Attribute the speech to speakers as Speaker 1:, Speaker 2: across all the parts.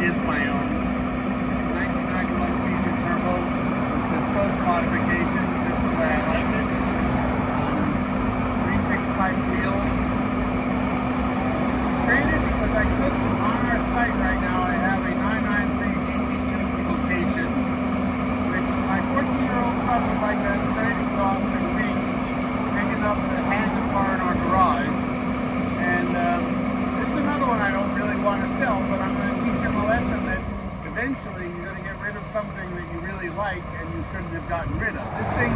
Speaker 1: is my own. It's a 1991 C2 Turbo with bespoke modifications, just the way I like it. 3.6 type wheels. It's traded because I took on our site right now, I have a 993 GT2 Evocation, which my 14-year-old son would like that straight exhaust and wings big enough to hang the car in our garage. And this is another one I don't really want to sell, but I'm going to teach him a lesson that eventually you're going to get rid of something that you really like and you shouldn't have gotten rid of. This thing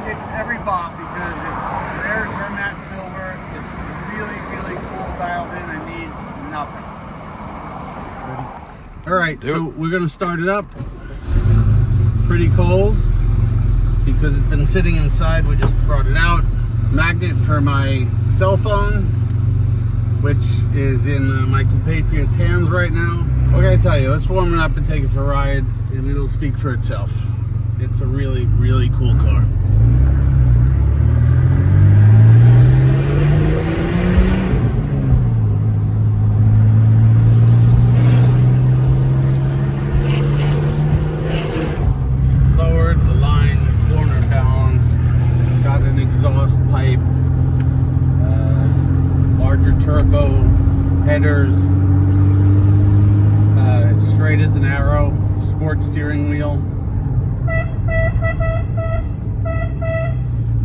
Speaker 1: ticks every box because it's rare Zermatt-Silver. It's really, really cool, dialed in, and needs nothing. All right, so we're going to start it up. Pretty cold because it's been sitting inside. We just brought it out. Magnet for my cell phone, which is in my compatriot's hands right now. What can I tell you? Let's warm it up and take it for a ride, and it'll speak for itself. It's a really, really cool car. It's lowered, aligned, corner balanced, got an exhaust pipe, larger turbo, headers, straight as an arrow, sport steering wheel,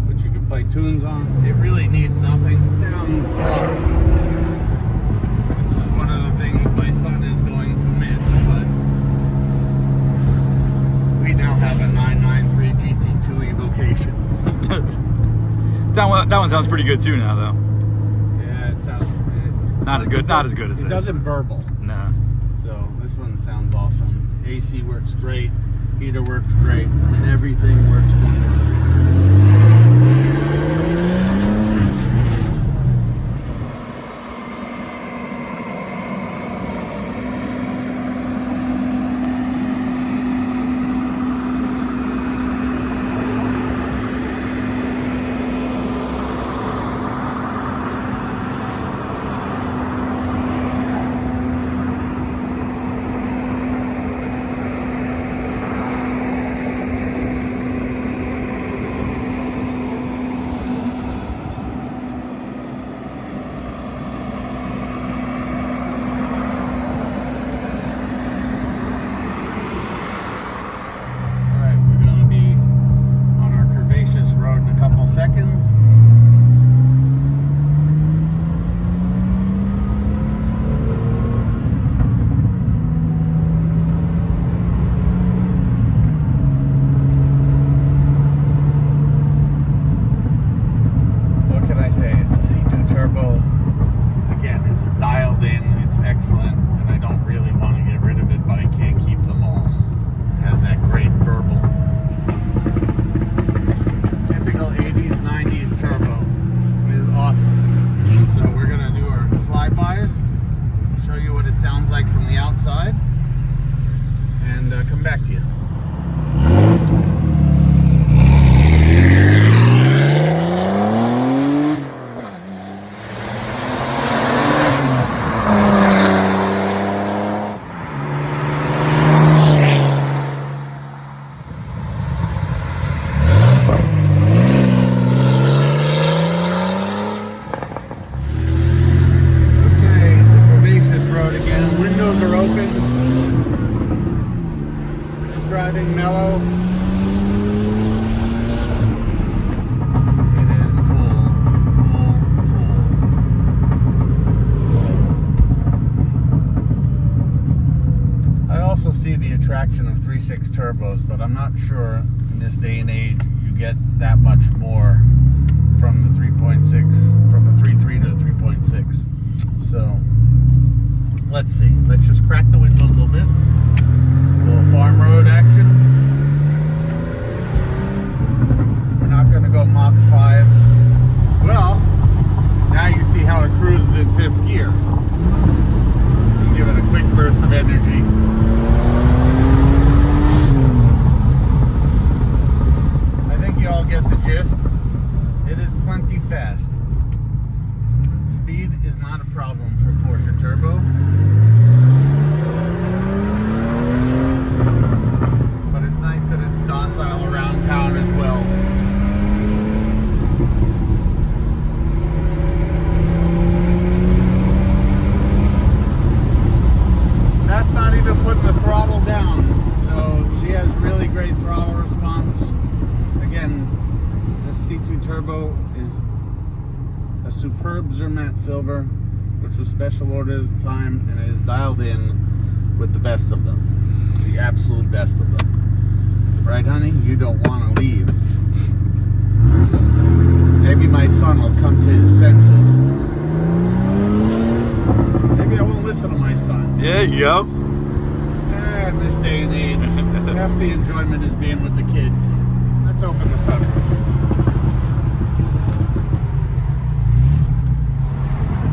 Speaker 1: which you can play tunes on. It really needs nothing. Sounds awesome. Which is one of the things my son is going to miss, but we now have a 993 GT2 Evocation.
Speaker 2: That one sounds pretty good too now, though.
Speaker 1: Yeah, it sounds
Speaker 2: not as good as this.
Speaker 1: It doesn't burble.
Speaker 2: No.
Speaker 1: So this one sounds awesome. AC works great, heater works great, and everything works wonderfully. Seconds. What can I say? It's a C2 Turbo. Again, it's dialed in, it's excellent, and I don't really want to get rid of it, but I can't keep them all. It has that great burble. 80s, 90s turbo. It is awesome. So we're going to do our flybys, show you what it sounds like from the outside, and come back to you. Driving mellow. It is cool. I also see the attraction of 3.6 turbos, but I'm not sure in this day and age you get that much more from the 3.6, from the 3.3 to the 3.6. So let's see. Let's just crack the windows a little bit. A little farm road action. We're not going to go Mach 5. Well, now you see how it cruises in 5th gear. You give it a quick burst of energy. I think you all get the gist. It is plenty fast. Speed is not a problem for Porsche Turbo. is a superb Zermatt-Silver, which was special ordered at the time, and it is dialed in with the best of them. The absolute best of them. Right, honey? You don't want to leave. Maybe my son will come to his senses. Maybe I won't listen to my son.
Speaker 2: Yeah, you go.
Speaker 1: In this day and age, half the enjoyment is being with the kid. Let's open the sun.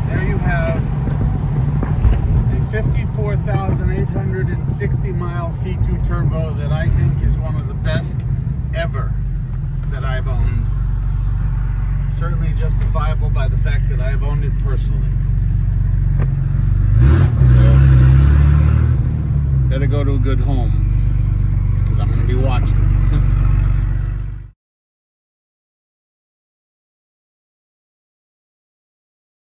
Speaker 1: There you have a 54,860 mile C2 turbo that I think is one of the best ever that I've owned. Certainly justifiable by the fact that I've owned it personally. So, better go to a good home.